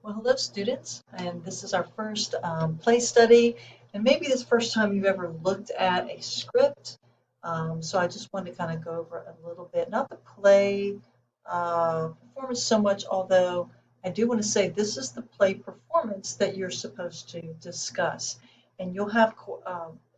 Well, hello, students, and this is our first play study, and maybe this first time you've ever looked at a script. So I just wanted to kind of go over a little bit, not the play performance so much, although I do want to say this is the play performance that you're supposed to discuss. And you'll have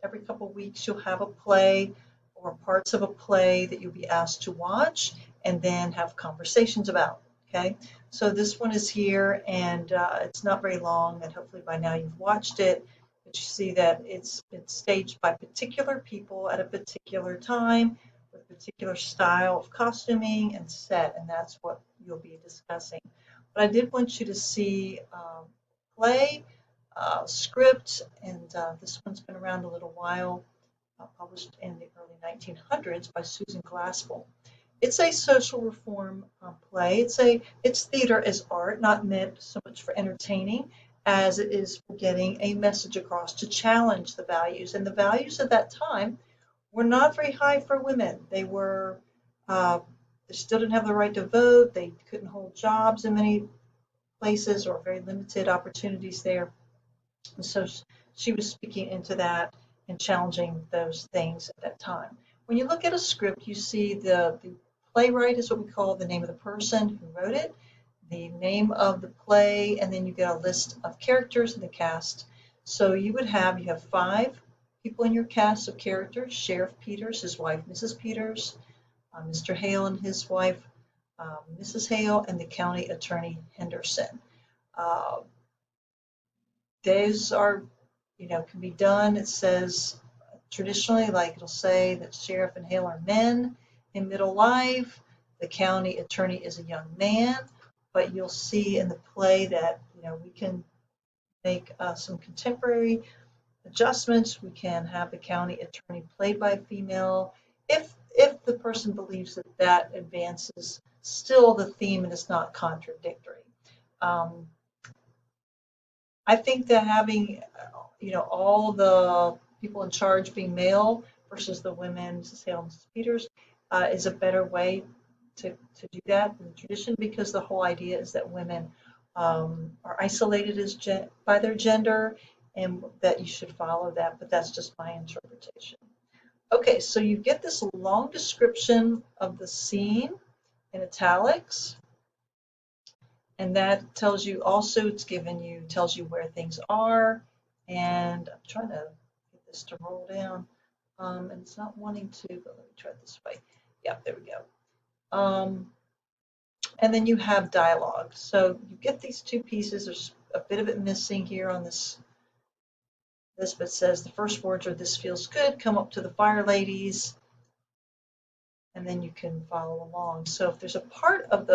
every couple of weeks you'll have a play or parts of a play that you'll be asked to watch and then have conversations about. Okay. So this one is here, and it's not very long, and hopefully by now you've watched it. But you see that it's staged by particular people at a particular time with a particular style of costuming and set, and that's what you'll be discussing. But I did want you to see play, script, and this one's been around a little while, published in the early 1900s by Susan Glaspell. It's a social reform play. It's theater as art, not meant so much for entertaining as it is for getting a message across to challenge the values. And the values at that time were not very high for women. Uh, they still didn't have the right to vote. They couldn't hold jobs in many places or very limited opportunities there. And so she was speaking into that and challenging those things at that time. When you look at a script, you see the playwright is what we call the name of the person who wrote it, the name of the play, and then you get a list of characters in the cast. So you have 5 people in your cast of characters: Sheriff Peters, his wife Mrs. Peters, Mr. Hale and his wife Mrs. Hale, and the county attorney Henderson. Uh, those are, can be done. It says traditionally, like it'll say that Sheriff and Hale are men in middle life. The county attorney is a young man, but you'll see in the play that we can make some contemporary adjustments. We can have the county attorney played by a female if the person believes that that advances still the theme and is not contradictory. Um, I think that having, all the people in charge being male versus the women, Mrs. Hale and Mrs. Peters, is a better way to do that in tradition, because the whole idea is that women are isolated by their gender, and that you should follow that, but that's just my interpretation. Okay, so you get this long description of the scene in italics. And that tells you also, tells you where things are. And I'm trying to get this to roll down. And it's not wanting to, but let me try it this way. Yeah, there we go. And then you have dialogue. So you get these 2 pieces. There's a bit of it missing here on this, but it says the first words are, "This feels good, come up to the fire, ladies." And then you can follow along. So if there's a part of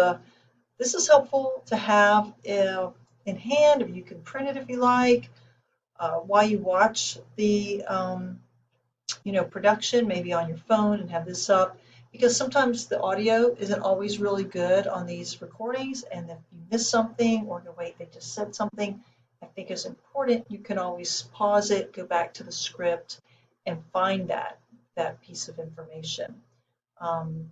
this is helpful to have in hand, or you can print it if you like, while you watch the production, maybe on your phone, and have this up, because sometimes the audio isn't always really good on these recordings, and if you miss something or wait, they just said something I think is important, you can always pause it, go back to the script, and find that piece of information.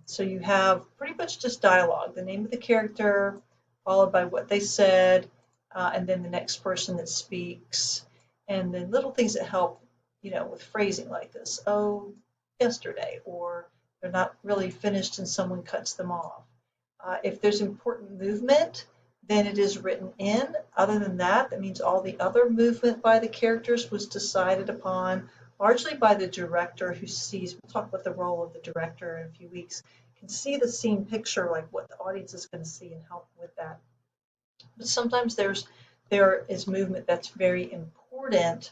So you have pretty much just dialogue, the name of the character, followed by what they said, and then the next person that speaks, and then little things that help, with phrasing like this. "Oh, yesterday," or "they're not really finished and someone cuts them off." If there's important movement, then it is written in. Other than that, that means all the other movement by the characters was decided upon largely by the director, who sees, we'll talk about the role of the director in a few weeks, can see the scene picture, like what the audience is going to see, and help with that. But sometimes there is movement that's very important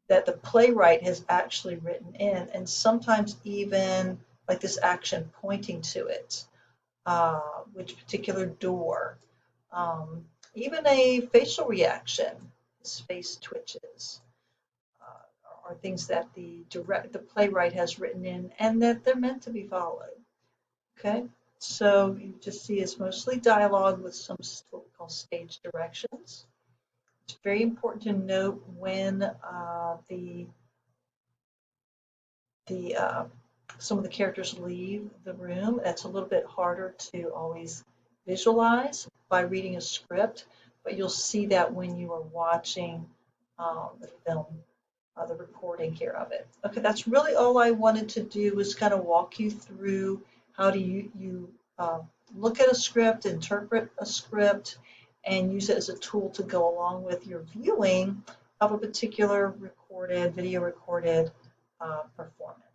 that the playwright has actually written in, and sometimes even like this action pointing to it, which particular door, even a facial reaction, his face twitches, are things that the playwright has written in, and that they're meant to be followed. Okay, so you just see it's mostly dialogue with some what we call stage directions. It's very important to note when the some of the characters leave the room. That's a little bit harder to always visualize by reading a script. but you'll see that when you are watching the film, the recording here of it. Okay, that's really all I wanted to do was kind of walk you through how do you look at a script, interpret a script, and use it as a tool to go along with your viewing of a particular video recorded performance.